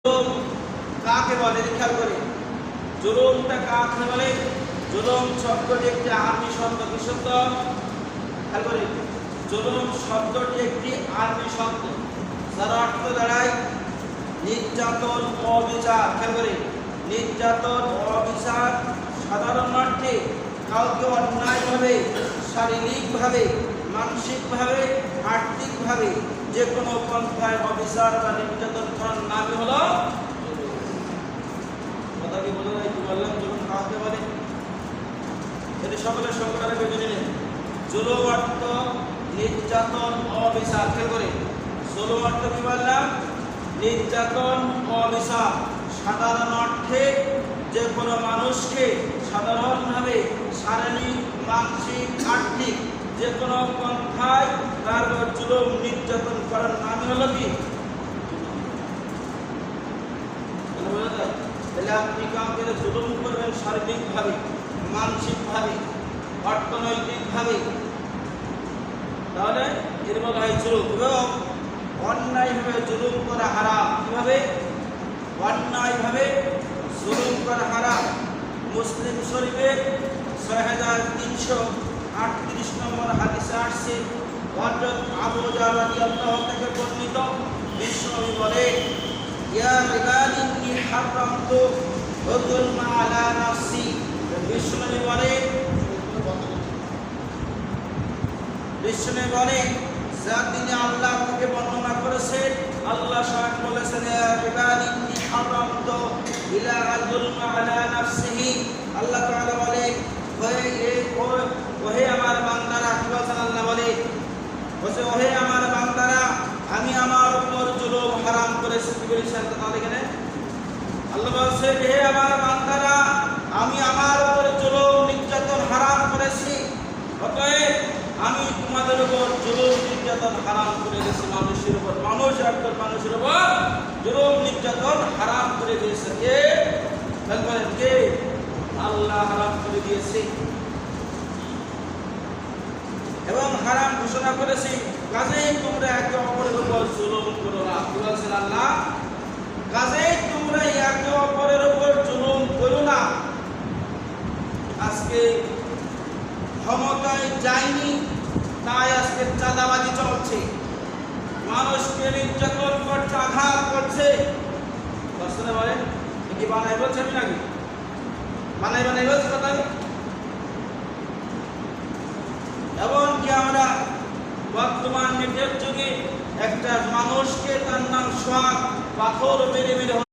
জুলুম কাকে বলে খেয়াল করে, জুলুমটা কাকে বলে? জুলুম শব্দটি একটি আরবি শব্দ। কি শব্দ? খেয়াল করে, জুলুম শব্দটি একটি আরবি শব্দ যার অর্থ দাঁড়ায় নির্যাতন, অবিচার। খেয়াল করে, নির্যাতন, অবিচার সাধারণ অর্থে কাউকে অন্যায়ভাবে, শারীরিকভাবে, মানসিকভাবে, আর্থিকভাবে যে কোনো পন্থায় অবিচার বা নির্যাতন করার নামই হলো কথা। কি বলে কি বললাম? জুলুম কাকে বলে? যদি সকলের সংকটে বেঁধে নিলেন, জুলুম অর্থ নির্যাতন, অবিচার। খেয়াল করে, জুলুম অর্থ কি বললাম? নির্যাতন, অবিচার সাধারণ অর্থে যে কোনো মানুষকে সাধারণভাবে শারীরিক, মানসিক, আর্থিক যে কোনো পন্থায় তার জুলুম, নির্যাতন করার নামই হলো কি? তাহলে আপনি কাউকে জুলুম করবেন শারীরিকভাবে, মানসিকভাবে, অর্থনৈতিকভাবে, তাহলে এর বলা হয় জুলুম। এবং অন্যায়ভাবে জুলুম করা হারাম। কিভাবে? অন্যায়ভাবে জুলুম করা হারাম। মুসলিম শরীফের 6338 নম্বর হাদিসে আসছে, হযরত আবু যার রাদিয়াল্লাহু থেকে বর্ণিত, বিশ্বনবী বলে, ইয়া ইবাদি ইন্নী হারামতু যুলমা আলা নাফসি। বিশ্বনবী বলে যা তিনি আল্লাহ থেকে বর্ণনা করেছেন, আল্লাহ স্বয়ং বলেছেন, ইয়া ইবাদি ইন্নী হারামতু ইলা যুলমা আলা নাফসিহি। আল্লাহ তাআলা বলে, ওহে আমার বান্দারা, কি বলেন আল্লাহ? বলে ওহে আমার বান্দারা, আমি আমার উপর জুলুম হারাম করেছি। কি বলেছেন তাহলে এখানে? আল্লাহ বলছে, হে আমার বান্দারা, আমি আমার উপর জুলুম, নির্যাতন হারাম করেছি। অতএব আমি তোমাদের উপর জুলুম, নির্যাতন হারাম করে দিয়েছি। মানুষের উপর, মানুষ একজন মানুষের উপর জুলুম, নির্যাতন হারাম করে দিয়েছে। কে? বলেন কে? আল্লাহ হারাম করে দিয়েছে এবং হারাম ঘোষণা করেছি। কাজেই তোমরা একে অপরের উপর জুলুম করো না। কি বলছেন আল্লাহ? কাজেই তোমরা একে অপরের উপর জুলুম করো না। আজকে ক্ষমতায় যায়নি, তাই আজকে চাঁদাবাজি চলছে, মানুষকে নির্যাতন করছে, আঘাত করছে। দর্শনে বলেন কি বানাই বলছে? আমি নাকি বানাই বলছে কথা? এমনকি আমরা বর্তমান নেটের যুগে একটা মানুষকে তার নাম সোহাগ পাথর মেরে মেরে